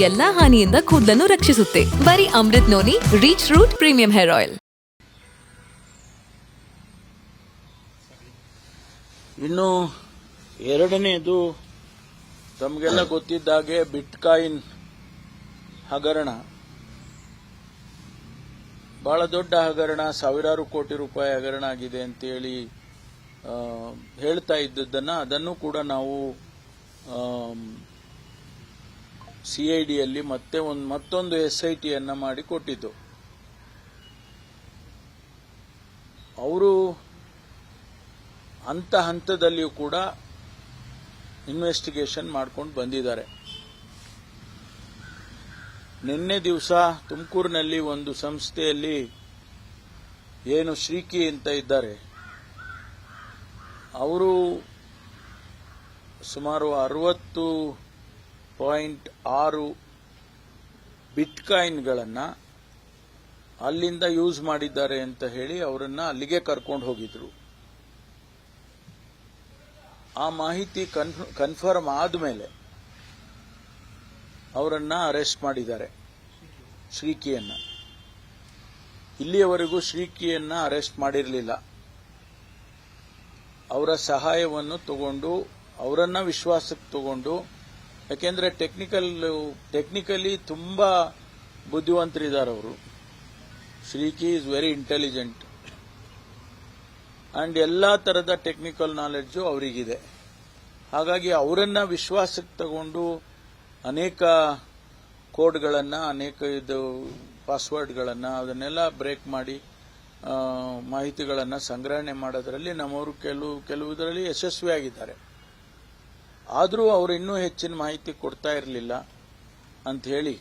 ಎಲ್ಲಾ ಹಾನಿಯಿಂದ ಕೂದಲನ್ನು ರಕ್ಷಿಸುತ್ತೆ. ಬರೀ Amrut noni reach root premium hair oil. ಇನ್ನು ಎರಡನೇದು ತಮಗೆಲ್ಲ ಗೊತ್ತಿದ್ದಾಗೆ ಬಿಟ್ಕಾಯಿನ್ ಹಗರಣ ಬಹಳ ದೊಡ್ಡ ಹಗರಣ, ಸಾವಿರಾರು ಕೋಟಿ ರೂಪಾಯಿ ಹಗರಣ ಆಗಿದೆ ಅಂತೇಳಿ ಹೇಳ್ತಾ ಇದ್ದದ್ದನ್ನು ಅದನ್ನು ಕೂಡ ನಾವು ಸಿಐಡಿಯಲ್ಲಿ ಮತ್ತೊಂದು SITಯನ್ನು ಮಾಡಿ ಕೊಟ್ಟಿದ್ದು. ಅವರು ಹಂತದಲ್ಲಿಯೂ ಕೂಡ ಇನ್ವೆಸ್ಟಿಗೇಷನ್ ಮಾಡ್ಕೊಂಡು ಬಂದಿದ್ದಾರೆ. ನಿನ್ನೆ ದಿವಸ ತುಮಕೂರಿನಲ್ಲಿ ಒಂದು ಸಂಸ್ಥೆಯಲ್ಲಿ ಏನು ಶ್ರೀಕಿ ಅಂತ ಇದ್ದಾರೆ, ಅವರು ಸುಮಾರು 60.6 ಬಿಟ್ಕಾಯಿನ್ಗಳನ್ನು ಅಲ್ಲಿಂದ ಯೂಸ್ ಮಾಡಿದ್ದಾರೆ ಅಂತ ಹೇಳಿ ಅವರನ್ನ ಅಲ್ಲಿಗೆ ಕರ್ಕೊಂಡು ಹೋಗಿದ್ರು. ಆ ಮಾಹಿತಿ ಕನ್ಫರ್ಮ್ ಆದಮೇಲೆ ಅವರನ್ನ ಅರೆಸ್ಟ್ ಮಾಡಿದ್ದಾರೆ, ಶ್ರೀಕಿಯನ್ನ. ಇಲ್ಲಿಯವರೆಗೂ ಶ್ರೀಕಿಯನ್ನ ಅರೆಸ್ಟ್ ಮಾಡಿರಲಿಲ್ಲ. ಅವರ ಸಹಾಯವನ್ನು ತಗೊಂಡು ಅವರನ್ನ ವಿಶ್ವಾಸಕ್ಕೆ ತಗೊಂಡು, ಯಾಕೆಂದ್ರೆ ಟೆಕ್ನಿಕಲಿ ತುಂಬಾ ಬುದ್ಧಿವಂತರಿದ್ದಾರೆ ಅವರು. Sriki is very intelligent and ಎಲ್ಲಾ ತರದ ಟೆಕ್ನಿಕಲ್ ನಾಲೆಡ್ಜು ಅವರಿಗಿದೆ. ಹಾಗಾಗಿ ಅವರನ್ನ ವಿಶ್ವಾಸಕ್ಕೆ ತಗೊಂಡು ಅನೇಕ ಕೋಡ್ಗಳನ್ನು, ಅನೇಕ ಪಾಸ್ವರ್ಡ್ಗಳನ್ನು ಅದನ್ನೆಲ್ಲ ಬ್ರೇಕ್ ಮಾಡಿ ಮಾಹಿತಿಗಳನ್ನು ಸಂಗ್ರಹಣೆ ಮಾಡೋದರಲ್ಲಿ ನಮ್ಮವರು ಕೆಲವುದರಲ್ಲಿ ಯಶಸ್ವಿಯಾಗಿದ್ದಾರೆ. ಆದರೂ ಅವರು ಇನ್ನೂ ಹೆಚ್ಚಿನ ಮಾಹಿತಿ ಕೊಡ್ತಾ ಇರಲಿಲ್ಲ ಅಂತ ಹೇಳಿ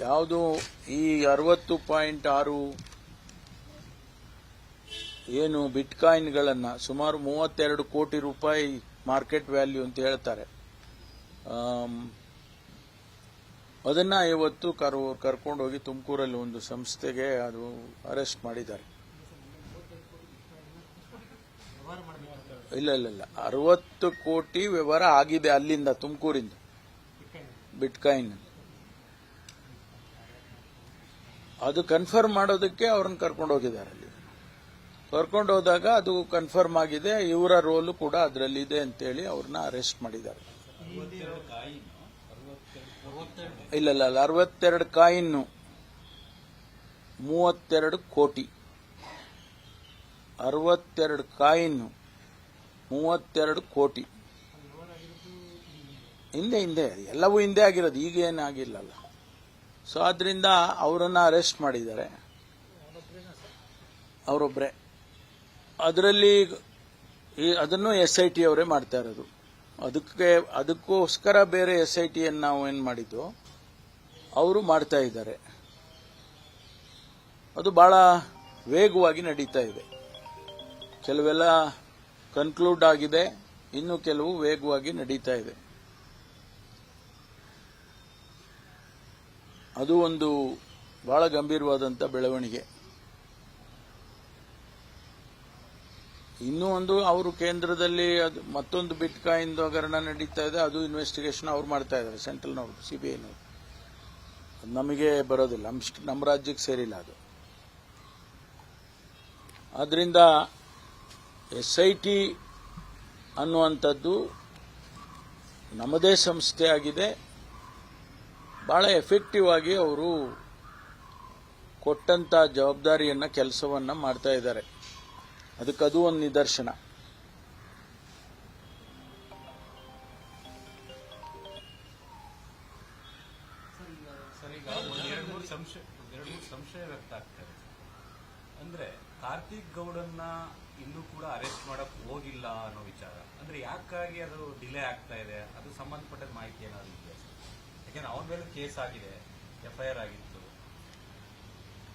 ಯಾವುದು ಈ 60.6 ಏನು ಬಿಟ್ಕಾಯಿನ್ಗಳನ್ನು, ಸುಮಾರು 32 ಕೋಟಿ ರೂಪಾಯಿ ಮಾರ್ಕೆಟ್ ವ್ಯಾಲ್ಯೂ ಅಂತ ಹೇಳ್ತಾರೆ, ಅದನ್ನ ಇವತ್ತು ಕರ್ಕೊಂಡು ಹೋಗಿ ತುಮಕೂರಲ್ಲಿ ಒಂದು ಸಂಸ್ಥೆಗೆ ಅದು ಅರೆಸ್ಟ್ ಮಾಡಿದ್ದಾರೆ. ಇಲ್ಲ 60 ಕೋಟಿ ವ್ಯವಹಾರ ಆಗಿದೆ ಅಲ್ಲಿಂದ, ತುಮಕೂರಿಂದ ಬಿಟ್ಕಾಯಿನ್. ಅದು ಕನ್ಫರ್ಮ್ ಮಾಡೋದಕ್ಕೆ ಅವ್ರನ್ನ ಕರ್ಕೊಂಡು ಹೋಗಿದ್ದಾರೆ. ಅಲ್ಲಿ ಕರ್ಕೊಂಡು ಹೋದಾಗ ಅದು ಕನ್ಫರ್ಮ್ ಆಗಿದೆ, ಇವರ ರೋಲು ಕೂಡ ಅದರಲ್ಲಿ ಇದೆ ಅಂತೇಳಿ ಅವ್ರನ್ನ ಅರೆಸ್ಟ್ ಮಾಡಿದ್ದಾರೆ. ಇಲ್ಲ 62 ಕಾಯಿನ್ನು 32 ಕೋಟಿ, 62 ಕಾಯಿನ್ನು 32 ಕೋಟಿ. ಹಿಂದೆ ಎಲ್ಲವೂ ಹಿಂದೆ ಆಗಿರೋದು, ಈಗ ಏನಾಗಿಲ್ಲಲ್ಲ. ಸೊ ಆದ್ರಿಂದ ಅವರನ್ನ ಅರೆಸ್ಟ್ ಮಾಡಿದ್ದಾರೆ, ಅವರೊಬ್ಬರೇ. ಅದರಲ್ಲಿ ಅದನ್ನು SIT ಅವರೇ ಮಾಡ್ತಾ ಇರೋದು. ಅದಕ್ಕೋಸ್ಕರ ಬೇರೆ SITಯನ್ನು ನಾವು ಏನು ಮಾಡಿದ್ದು ಅವರು ಮಾಡ್ತಾ ಇದ್ದಾರೆ. ಅದು ಬಹಳ ವೇಗವಾಗಿ ನಡೀತಾ ಇದೆ. ಕೆಲವೆಲ್ಲ ಕನ್ಕ್ಲೂಡ್ ಆಗಿದೆ, ಇನ್ನು ಕೆಲವು ವೇಗವಾಗಿ ನಡೀತಾ ಇದೆ. ಅದು ಒಂದು ಬಹಳ ಗಂಭೀರವಾದಂಥ ಬೆಳವಣಿಗೆ. ಇನ್ನೂ ಒಂದು ಅವರು ಕೇಂದ್ರದಲ್ಲಿ ಮತ್ತೊಂದು ಬಿಟ್ಕಾಯಿನ್ ಹಗರಣ ನಡೀತಾ ಇದೆ, ಅದು ಇನ್ವೆಸ್ಟಿಗೇಷನ್ ಅವ್ರು ಮಾಡ್ತಾ ಇದ್ದಾರೆ, ಸೆಂಟ್ರಲ್ನವರು, CBIನವರು. ನಮಗೆ ಬರೋದಿಲ್ಲ, ನಮ್ಮ ರಾಜ್ಯಕ್ಕೆ ಸೇರಿಲ್ಲ ಅದು. ಆದ್ರಿಂದ SIT ಅನ್ನುವಂಥದ್ದು ನಮ್ಮದೇ ಸಂಸ್ಥೆ ಆಗಿದೆ. ಬಹಳ ಎಫೆಕ್ಟಿವ್ ಆಗಿ ಅವರು ಕೊಟ್ಟಂತ ಜವಾಬ್ದಾರಿಯನ್ನ, ಕೆಲಸವನ್ನ ಮಾಡ್ತಾ ಇದ್ದಾರೆ. ಅದಕ್ಕದು ಒಂದು ನಿದರ್ಶನ. ಸಂಶಯ ವ್ಯಕ್ತ ಆಗ್ತದೆ. ಅಂದ್ರೆ ಕಾರ್ತಿಕ್ ಗೌಡನ್ನ ಇನ್ನೂ ಕೂಡ ಅರೆಸ್ಟ್ ಮಾಡಕ್ ಹೋಗಿಲ್ಲ ಅನ್ನೋ ವಿಚಾರ, ಅಂದ್ರೆ ಯಾಕಾಗಿ ಅದು ಡಿಲೇ ಆಗ್ತಾ ಇದೆ? ಅದು ಸಂಬಂಧಪಟ್ಟ ಮಾಹಿತಿ ಏನಾದ್ರು ಇದೆಯಾ? ಯಾಕಂದ್ರೆ ಅವನ ಮೇಲೆ ಕೇಸ್ ಆಗಿದೆ, FIR ಆಗಿತ್ತು.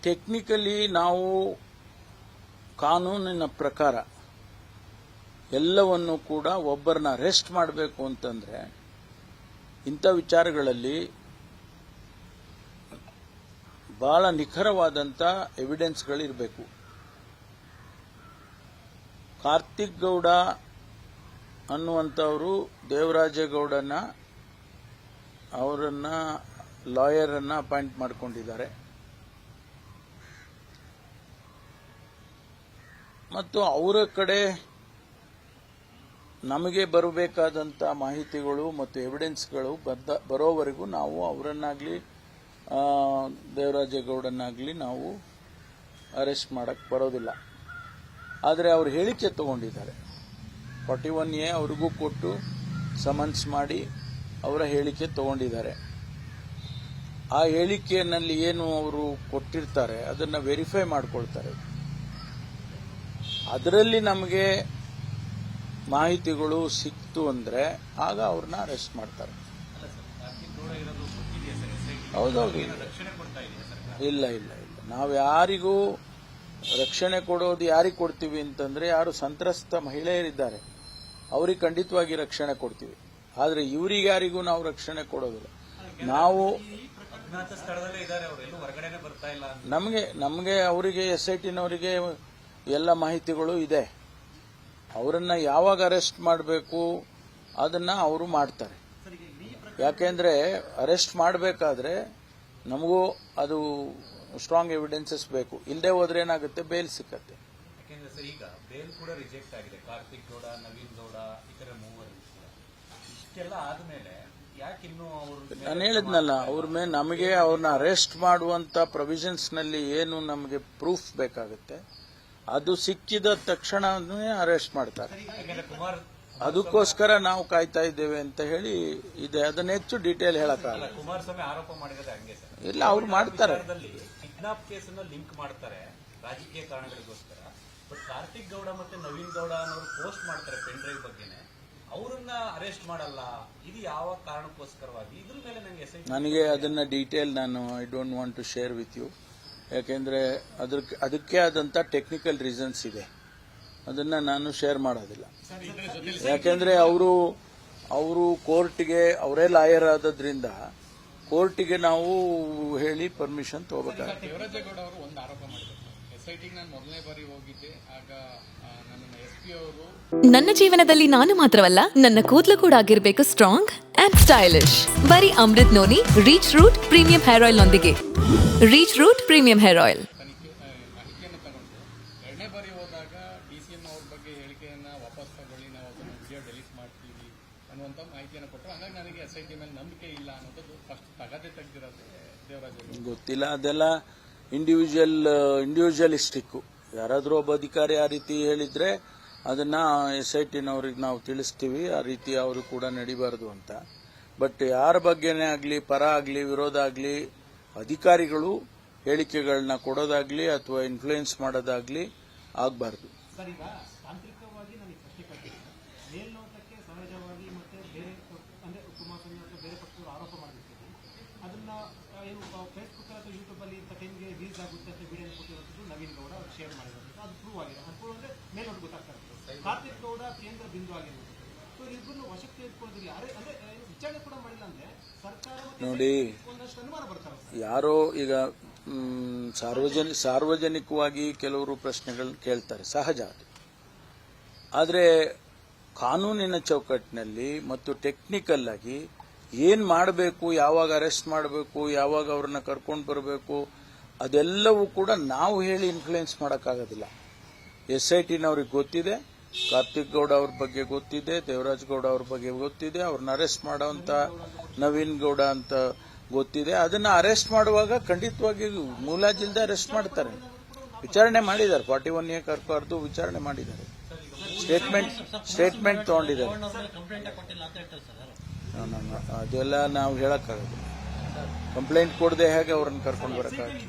ಟೆಕ್ನಿಕಲಿ ನಾವು ಕಾನೂನಿನ ಪ್ರಕಾರ ಎಲ್ಲವನ್ನು ಕೂಡ ಒಬ್ಬರನ್ನ ಅರೆಸ್ಟ್ ಮಾಡಬೇಕು ಅಂತಂದ್ರೆ ಇಂಥ ವಿಚಾರಗಳಲ್ಲಿ ಬಹಳ ನಿಖರವಾದಂಥ ಎವಿಡೆನ್ಸ್ಗಳಿರಬೇಕು. ಕಾರ್ತಿಕ್ ಗೌಡ ಅನ್ನುವಂಥವರು ದೇವರಾಜೇಗೌಡನ ಅವರನ್ನ ಲಾಯರನ್ನು ಅಪಾಯಿಂಟ್ ಮಾಡಿಕೊಂಡಿದ್ದಾರೆ ಮತ್ತು ಅವರ ಕಡೆ ನಮಗೆ ಬರಬೇಕಾದಂಥ ಮಾಹಿತಿಗಳು ಮತ್ತು ಎವಿಡೆನ್ಸ್ಗಳು ಬರೋವರೆಗೂ ನಾವು ಅವರನ್ನಾಗಲಿ ದೇವರಾಜೇಗೌಡನ್ನಾಗಲಿ ನಾವು ಅರೆಸ್ಟ್ ಮಾಡಕ್ಕೆ ಬರೋದಿಲ್ಲ. ಆದರೆ ಅವರು ಹೇಳಿಕೆ ತಗೊಂಡಿದ್ದಾರೆ. 41A ಅವ್ರಿಗೂ ಕೊಟ್ಟು ಸಮನ್ಸ್ ಮಾಡಿ ಅವರ ಹೇಳಿಕೆ ತಗೊಂಡಿದ್ದಾರೆ. ಆ ಹೇಳಿಕೆಯಲ್ಲಿ ಏನು ಅವರು ಕೊಟ್ಟಿರ್ತಾರೆ ಅದನ್ನು ವೆರಿಫೈ ಮಾಡ್ಕೊಳ್ತಾರೆ. ಅದರಲ್ಲಿ ನಮಗೆ ಮಾಹಿತಿಗಳು ಸಿಕ್ತು ಅಂದರೆ ಆಗ ಅವ್ರನ್ನ ಅರೆಸ್ಟ್ ಮಾಡ್ತಾರೆ. ಹೌದೌದು. ಇಲ್ಲ ಇಲ್ಲ ಇಲ್ಲ, ನಾವು ಯಾರಿಗೂ ರಕ್ಷಣೆ ಕೊಡೋದು ಯಾರಿಗೆ ಕೊಡ್ತೀವಿ ಅಂತಂದ್ರೆ, ಯಾರು ಸಂತ್ರಸ್ತ ಮಹಿಳೆಯರಿದ್ದಾರೆ ಅವ್ರಿಗೆ ಖಂಡಿತವಾಗಿ ರಕ್ಷಣೆ ಕೊಡ್ತೀವಿ. ಆದರೆ ಇವರಿಗೆ ಯಾರಿಗೂ ನಾವು ರಕ್ಷಣೆ ಕೊಡೋದಿಲ್ಲ. ನಾವು ನಮಗೆ ಅವರಿಗೆ SITನವರಿಗೆ ಎಲ್ಲ ಮಾಹಿತಿಗಳು ಇದೆ. ಅವರನ್ನ ಯಾವಾಗ ಅರೆಸ್ಟ್ ಮಾಡಬೇಕು ಅದನ್ನ ಅವರು ಮಾಡ್ತಾರೆ. ಯಾಕೆಂದ್ರೆ ಅರೆಸ್ಟ್ ಮಾಡಬೇಕಾದ್ರೆ ನಮಗೂ ಅದು ಸ್ಟ್ರಾಂಗ್ ಎವಿಡೆನ್ಸಸ್ ಬೇಕು. ಇಲ್ಲದೆ ಹೋದ್ರೆ ಏನಾಗುತ್ತೆ, ಬೇಲ್ ಸಿಕ್ಕತ್ತೆ. ಯಾಕೆಂದ್ರೆ ಸರ್ ಈಗ ಬೇಲ್ ಕೂಡ ರಿಜೆಕ್ಟ್ ಆಗಿದೆ. ಕಾರ್ತಿಕ್ ಗೌಡ, ನವೀನ್ ಗೌಡ, ಇತರ ಮೂವರು ಇಷ್ಟೆಲ್ಲ ಆದ್ಮೇಲೆ ಯಾಕೆ ಇನ್ನೂ ಅವರು, ನಾನು ಹೇಳಿದ್ನಲ್ಲ, ಅವ್ರ ಮೇಲೆ ನಮಗೆ ಅವ್ರನ್ನ ಅರೆಸ್ಟ್ ಮಾಡುವಂತ ಪ್ರೊವಿಷನ್ಸ್ ನಲ್ಲಿ ಏನು ನಮಗೆ ಪ್ರೂಫ್ ಬೇಕಾಗುತ್ತೆ ಅದು ಸಿಕ್ಕಿದ ತಕ್ಷಣವೇ ಅರೆಸ್ಟ್ ಮಾಡ್ತಾರೆ. ಅದಕ್ಕೋಸ್ಕರ ನಾವು ಕಾಯ್ತಾ ಇದ್ದೇವೆ ಅಂತ ಹೇಳಿ ಇದೆ. ಅದನ್ನ ಹೆಚ್ಚು ಡೀಟೇಲ್ ಹೇಳಕ್ಕಾಗಲ್ಲ. ಕುಮಾರಸ್ವಾಮಿ ಆರೋಪ ಮಾಡಿದ್ರೆ ಹಂಗೆ ಸರ್, ಇಲ್ಲ ಅವ್ರು ಮಾಡ್ತಾರೆ. ಕಿಡ್ನಾಪ್ ಕೇಸನ್ನ ಲಿಂಕ್ ಮಾಡ್ತಾರೆ ರಾಜಕೀಯ ಕಾರಣಗಳಿಗೋಸ್ಕರ. ಬಟ್ ಕಾರ್ತಿಕ್ ಗೌಡ ಮತ್ತೆ ನವೀನ್ ಗೌಡ ಅನ್ನೋರು ಪೋಸ್ಟ್ ಮಾಡ್ತಾರೆ ಪೆನ್ ಡ್ರೈವ್ ಬಗ್ಗೆನೆ, ಅವರನ್ನ ಅರೆಸ್ಟ್ ಮಾಡಲ್ಲ. ಇದು ಯಾವ ಕಾರಣಕ್ಕೋಸ್ಕರವಾಗಿ ಇದ್ರ ಮೇಲೆ ನನಗೆ ಅದನ್ನ detail I don't want to share with you. ಯಾಕೆಂದ್ರೆ ಅದಕ್ಕೆ ಆದಂತ ಟೆಕ್ನಿಕಲ್ ರೀಸನ್ಸ್ ಇದೆ. ಅದನ್ನ ನಾನು ಶೇರ್ ಮಾಡೋದಿಲ್ಲ. ಯಾಕೆಂದ್ರೆ ಅವರು ಕೋರ್ಟ್ಗೆ, ಅವರೇ ಲಾಯರ್ ಆದ್ರಿಂದ ಕೋರ್ಟ್ಗೆ ನಾವು ಹೇಳಿ ಪರ್ಮಿಷನ್ ತಗೋಬೇಕಾಗುತ್ತೆ. ದೇವರಾಜೇಗೌಡ ಅವರು ಒಂದು ಆರೋಪ ಮಾಡಿದ್ದಾರೆ. SITಗೆ ನಾನು ಮೊದಲನೇ ಬಾರಿ ಹೋಗಿದ್ದೆ, ಆಗ ನನ್ನ SP ಅವರು ನನ್ನ ಜೀವನದಲ್ಲಿ ನಾನು ಮಾತ್ರವಲ್ಲ, ನನ್ನ ಕೂದಲು ಕೂಡ ಆಗಿರ್ಬೇಕು ಸ್ಟ್ರಾಂಗ್ ಅಂಡ್ ಸ್ಟೈಲಿಶ್. ಬರೀ Amrut noni reach root premium hair oil ನೊಂದಿಗೆ. Rich root premium hair oil ಮಾಹಿತಿಯನ್ನು ತಗೊಂಡು ಎರಡನೇ ಬಾರಿ ಹೋದಾಗ DCM ಅವ್ರ ಬಗ್ಗೆ ಹೇಳಿಕೆಯನ್ನ ವಾಪಸ್ ತಗೊಳ್ಳಿ, ನಾವು ಅದನ್ನು ವಿಡಿಯೋ ಡೆಲೀಟ್ ಮಾಡ್ತೀವಿ ಅನ್ನುವಂಥ ಮಾಹಿತಿಯನ್ನು ಕೊಟ್ಟರು. ಹಾಗಾಗಿ ನನಗೆ SIT ಮೇಲೆ ನಂಬಿಕೆ ಇಲ್ಲ ಅನ್ನೋದು ಫಸ್ಟ್ ತಗದೆ ತೆಗೆದಿರೋದು ದೇವರಾಜೇಗೌಡ. ಗೊತ್ತಿಲ್ಲ, ಅದೆಲ್ಲ ಇಂಡಿವಿಜುವಲಿಸ್ಟಿಕ್. ಯಾರಾದರೂ ಒಬ್ಬ ಅಧಿಕಾರಿ ಆ ರೀತಿ ಹೇಳಿದ್ರೆ ಅದನ್ನ SITನವ್ರಿಗೆ ನಾವು ತಿಳಿಸ್ತೀವಿ, ಆ ರೀತಿ ಅವರು ಕೂಡ ನಡಿಬಾರದು ಅಂತ. ಬಟ್ ಯಾರ ಬಗ್ಗೆನೇ ಆಗಲಿ, ಪರ ಆಗಲಿ ವಿರೋಧ ಆಗಲಿ, ಅಧಿಕಾರಿಗಳು ಹೇಳಿಕೆಗಳನ್ನ ಕೊಡೋದಾಗ್ಲಿ ಅಥವಾ ಇನ್ಫ್ಲೂಯೆನ್ಸ್ ಮಾಡೋದಾಗ್ಲಿ ಆಗಬಾರ್ದು. ಸರ್, ಈಗ ತಾಂತ್ರಿಕವಾಗಿ ನಾನು ಪ್ರಶ್ನೆ ಕೇಳ್ತೀನಿ. ಮೇಲ್ನೋಟಕ್ಕೆ ಸಹಜವಾಗಿ ಮತ್ತೆ ಬೇರೆ ಅಂದ್ರೆ ಕುಮಾರಸ್ವಾಮಿ ಅಥವಾ ಬೇರೆ ಪಕ್ಷದವರು ಆರೋಪ ಮಾಡಿರ್ತೀವಿ, ಅದನ್ನ ಏನು ಫೇಸ್ಬುಕ್ ಅಥವಾ ಯೂಟ್ಯೂಬ್ ಅಲ್ಲಿ ಇಂಥ ಟೈಮ್ಗೆ ರೀಲ್ಸ್ ಆಗುತ್ತೆ ಅಂತ ವಿಡಿಯೋ ಕೊಟ್ಟಿರೋದು ನವೀನ್ ಗೌಡ ಅವ್ರು ಶೇರ್ ಮಾಡಿರೋದು, ಅದು ಪ್ರೂವ್ ಆಗಿದೆ. ಅದು ಪ್ರೂವ್ ಅಂದ್ರೆ ಮೇಲ್ನೋಟ ಗೊತ್ತಾಗ್ತಾ ಇರ್ತದೆ. ಕಾರ್ತಿಕ್ ಗೌಡ ಕೇಂದ್ರ ಬಿಂದು ಆಗಿರೋದು. ಸೊ ಇಬ್ಬರನ್ನು ವಶಕ್ಕೆ ಇಟ್ಕೊಳ್ಳೋದಿಲ್ಲ, ಅಂದ್ರೆ ವಿಚಾರಣೆ ಕೂಡ ಮಾಡಿಲ್ಲ ಅಂದ್ರೆ ಸರ್ಕಾರ ನೋಡಿ, ಒಂದಷ್ಟು ಅನುಮಾನ ಬರ್ತಾರೆ. ಯಾರೋ ಈಗ ಸಾರ್ವಜನಿಕವಾಗಿ ಕೆಲವರು ಪ್ರಶ್ನೆಗಳು ಕೇಳ್ತಾರೆ, ಸಹಜ ಅದು. ಆದರೆ ಕಾನೂನಿನ ಚೌಕಟ್ಟಿನಲ್ಲಿ ಮತ್ತು ಟೆಕ್ನಿಕಲ್ ಆಗಿ ಏನ್ ಮಾಡಬೇಕು, ಯಾವಾಗ ಅರೆಸ್ಟ್ ಮಾಡಬೇಕು, ಯಾವಾಗ ಅವ್ರನ್ನ ಕರ್ಕೊಂಡು ಬರಬೇಕು, ಅದೆಲ್ಲವೂ ಕೂಡ ನಾವು ಹೇಳಿ ಇನ್ಫ್ಲೂಯೆನ್ಸ್ ಮಾಡೋಕ್ಕಾಗೋದಿಲ್ಲ. SITನವ್ರಿಗೆ ಗೊತ್ತಿದೆ, ಕಾರ್ತಿಕ್ ಗೌಡ ಅವ್ರ ಬಗ್ಗೆ ಗೊತ್ತಿದೆ, ದೇವರಾಜ್ ಗೌಡ ಅವ್ರ ಬಗ್ಗೆ ಗೊತ್ತಿದೆ, ಅವ್ರನ್ನ ಅರೆಸ್ಟ್ ಮಾಡೋಂತ ನವೀನ್ ಗೌಡ ಅಂತ ಗೊತ್ತಿದೆ. ಅದನ್ನ ಅರೆಸ್ಟ್ ಮಾಡುವಾಗ ಖಂಡಿತವಾಗಿ ಮುಲಾಜಿಲ್ದೆ ಅರೆಸ್ಟ್ ಮಾಡ್ತಾರೆ. ವಿಚಾರಣೆ ಮಾಡಿದ್ದಾರೆ, 41A ಕರ್ಕೊಂಡು ವಿಚಾರಣೆ ಮಾಡಿದ್ದಾರೆ, ಸ್ಟೇಟ್ಮೆಂಟ್ ತಗೊಂಡಿದ್ದಾರೆ. ಅದೆಲ್ಲ ನಾವು ಹೇಳಕ್ಕಾಗೋದಿಲ್ಲ. ಕಂಪ್ಲೇಂಟ್ ಕೊಡದೆ ಹೇಗೆ ಅವ್ರನ್ನ ಕರ್ಕೊಂಡು ಬರಕ್ಕಾಗುತ್ತೆ?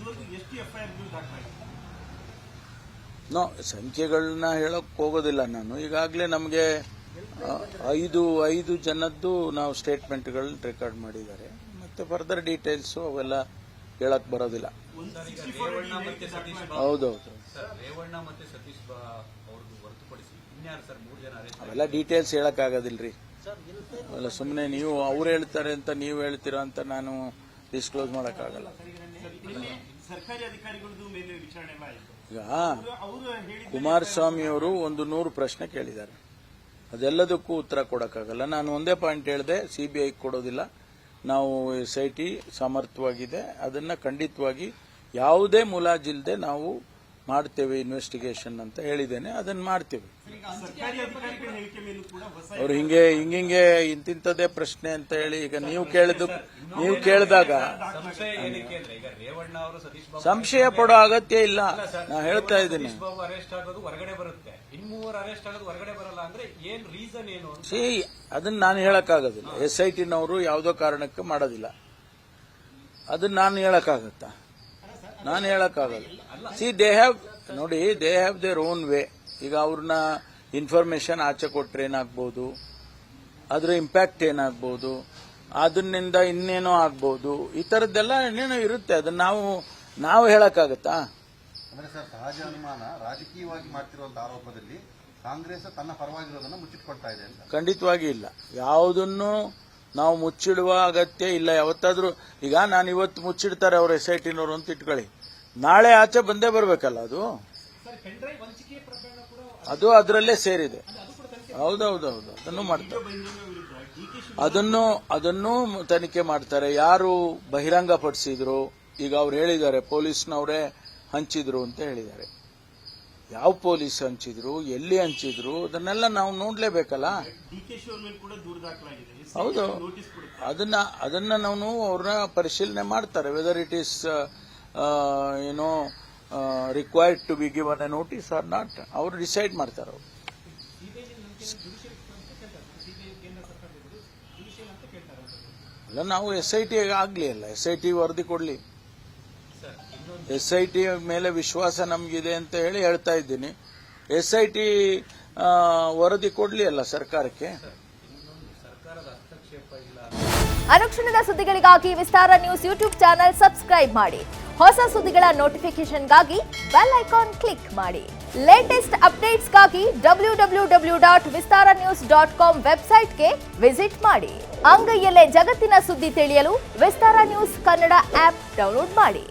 ನೋ, ಸಂಖ್ಯೆಗಳನ್ನ ಹೇಳಕ್ ಹೋಗೋದಿಲ್ಲ ನಾನು. ಈಗಾಗಲೇ ನಮಗೆ 5 ಜನದ್ದು ನಾವು ಸ್ಟೇಟ್ಮೆಂಟ್ಗಳನ್ನ ರೆಕಾರ್ಡ್ ಮಾಡಿದ್ದಾರೆ. ಮತ್ತೆ ಫರ್ದರ್ ಡೀಟೇಲ್ಸ್ ಅವೆಲ್ಲ ಹೇಳಕ್ ಬರೋದಿಲ್ಲ. ಹೌದೌದು, ಅವೆಲ್ಲ ಡೀಟೇಲ್ಸ್ ಹೇಳಕ್ ಆಗೋದಿಲ್ರಿ. ಅವೆಲ್ಲ ಸುಮ್ಮನೆ ನೀವು ಅವ್ರು ಹೇಳ್ತಾರೆ ಅಂತ ನೀವು ಹೇಳ್ತೀರಾ ಅಂತ ನಾನು ಡಿಸ್ಕ್ಲೋಸ್ ಮಾಡಕ್ಕಾಗಲ್ಲ. ಸರ್ಕಾರಿ ಅಧಿಕಾರಿಗಳದ್ದು ಮೇಲೆ ವಿಚಾರಣೆ ಮಾಡಿದ್ರು. ಈಗ ಕುಮಾರಸ್ವಾಮಿ ಅವರು 100 ಪ್ರಶ್ನೆ ಕೇಳಿದ್ದಾರೆ. ಅದೆಲ್ಲದಕ್ಕೂ ಉತ್ತರ ಕೊಡಕ್ಕಾಗಲ್ಲ. ನಾನು ಒಂದೇ ಪಾಯಿಂಟ್ ಹೇಳಿದೆ, CBI ಕೊಡೋದಿಲ್ಲ, ನಾವು SIT ಸಮರ್ಥವಾಗಿದೆ, ಅದನ್ನು ಖಂಡಿತವಾಗಿ ಯಾವುದೇ ಮುಲಾಜಿಲ್ಲದೆ ನಾವು ಮಾಡ್ತೇವೆ ಇನ್ವೆಸ್ಟಿಗೇಷನ್ ಅಂತ ಹೇಳಿದ್ದೇನೆ, ಅದನ್ನು ಮಾಡ್ತೇವೆ. ಅವ್ರು ಹಿಂಗೆ ಇಂತಿಂಥದ್ದೇ ಪ್ರಶ್ನೆ ಅಂತ ಹೇಳಿ ಈಗ ನೀವು ಕೇಳಿದಾಗ ಸಂಶಯ ಏನಕ್ಕೆ ಅಂದ್ರೆ ಈಗ ರೇವಣ್ಣ ಅವರು ಸತೀಶ್ ಬಾಬು ಸಂಶಯ ಪಡೋ ಅಗತ್ಯ ಇಲ್ಲ. ನಾ ಹೇಳ್ತಾ ಇದ್ದೀನಿ, ಸತೀಶ್ ಬಾಬು ಅರೆಸ್ಟ್ ಆಗೋದು ಹೊರಗಡೆ ಬರುತ್ತೆ, ಇನ್ನು ಅರೆಸ್ಟ್ ಆಗೋದು ಹೊರಗಡೆ ಬರಲ್ಲ ಅಂದ್ರೆ ಏನ್ ರೀಸನ್ ಏನು ಅಂತ ಅದನ್ನ ನಾನು ಹೇಳಕ್ಕಾಗೋದಿಲ್ಲ. SITನವರು ಯಾವುದೋ ಕಾರಣಕ್ಕೆ ಮಾಡೋದಿಲ್ಲ, ಅದನ್ನ ನಾನು ಹೇಳಕ್ಕಾಗತ್ತಾ? ನಾನು ಹೇಳಕ್ಕಾಗಲ್ಲ. They have their own way. ಈಗ ಅವ್ರನ್ನ ಇನ್ಫಾರ್ಮೇಶನ್ ಆಚೆ ಕೊಟ್ರೆ ಏನಾಗ್ಬೋದು, ಅದ್ರ ಇಂಪ್ಯಾಕ್ಟ್ ಏನಾಗ್ಬೋದು, ಅದನ್ನಿಂದ ಇನ್ನೇನೋ ಆಗ್ಬೋದು, ಈ ತರದ್ದೆಲ್ಲ ಏನೇನೋ ಇರುತ್ತೆ. ಅದನ್ನ ನಾವು ಹೇಳಕ್ಕಾಗತ್ತಾ? ಅಂದ್ರೆ ಸರ್, ಸಹಜ ಅನುಮಾನ ರಾಜಕೀಯವಾಗಿ ಮಾಡ್ತಿರುವಂತಹ ಆರೋಪದಲ್ಲಿ ಕಾಂಗ್ರೆಸ್ ತನ್ನ ಪರವಾಗಿರೋದನ್ನ ಮುಚ್ಚಿಟ್ಕೊಳ್ತಾ ಇದೆ ಅಂತ. ಖಂಡಿತವಾಗಿ ಇಲ್ಲ. ಯಾವುದನ್ನು ನಾವು ಮುಚ್ಚಿಡುವ ಅಗತ್ಯ ಇಲ್ಲ. ಯಾವತ್ತಾದ್ರೂ ಈಗ ನಾನು ಇವತ್ತು ಮುಚ್ಚಿಡ್ತಾರೆ ಅವರು SITನವರು ಅಂತ ಇಟ್ಕೊಳ್ಳಿ, ನಾಳೆ ಆಚೆ ಬಂದೇ ಬರಬೇಕಲ್ಲ. ಅದು ಅದರಲ್ಲೇ ಸೇರಿದೆ. ಹೌದೌದು, ಅದನ್ನು ಮಾಡ್ತಾರೆ, ಅದನ್ನು ತನಿಖೆ ಮಾಡ್ತಾರೆ. ಯಾರು ಬಹಿರಂಗ ಪಡಿಸಿದ್ರು, ಈಗ ಅವ್ರು ಹೇಳಿದ್ದಾರೆ ಪೊಲೀಸ್ನವರೇ ಹಂಚಿದ್ರು ಅಂತ ಹೇಳಿದ್ದಾರೆ. ಯಾವ ಪೊಲೀಸ್ ಹಂಚಿದ್ರು, ಎಲ್ಲಿ ಹಂಚಿದ್ರು, ಅದನ್ನೆಲ್ಲ ನಾವು ನೋಡ್ಲೇಬೇಕಲ್ಲ. ಹೌದು, ಅದನ್ನ ನಾವು ಅವ್ರನ್ನ ಪರಿಶೀಲನೆ ಮಾಡ್ತಾರೆ. Whether it is required to be given a notice or not, ಅವರು ಡಿಸೈಡ್ ಮಾಡ್ತಾರೆ. ಅವರು ಅಲ್ಲ, ನಾವು SIT ಆಗ್ಲಿ ಅಲ್ಲ, SIT ವರದಿ ಕೊಡ್ಲಿ. SIT ಮೇಲೆ ವಿಶ್ವಾಸ ನಮಗಿದೆ ಅಂತ ಹೇಳ್ತಾ ಇದ್ದೀನಿ. SIT ವರದಿ ಕೊಡ್ಲಿ ಅಲ್ಲ ಸರ್ಕಾರಕ್ಕೆ. ಅನುಕ್ಷಣದ ಸುದ್ದಿಗಳಿಗಾಗಿ ವಿಸ್ತಾರ ನ್ಯೂಸ್ ಯೂಟ್ಯೂಬ್ ಚಾನೆಲ್ ಸಬ್ಸ್ಕ್ರೈಬ್ ಮಾಡಿ. ಹೊಸ ಸುದ್ದಿಗಳ ನೋಟಿಫಿಕೇಶನ್ಗಾಗಿ ಬೆಲ್ ಐಕಾನ್ ಕ್ಲಿಕ್ ಮಾಡಿ. ಲೇಟೆಸ್ಟ್ ಅಪ್ಡೇಟ್ಸ್ಗಾಗಿ www.vistaranews.com ವೆಬ್ಸೈಟ್ಗೆ ವಿಸಿಟ್ ಮಾಡಿ. ಅಂಗೈಯಲ್ಲೇ ಜಗತ್ತಿನ ಸುದ್ದಿ ತಿಳಿಯಲು ವಿಸ್ತಾರ ನ್ಯೂಸ್ ಕನ್ನಡ ಆಪ್ ಡೌನ್ಲೋಡ್ ಮಾಡಿ.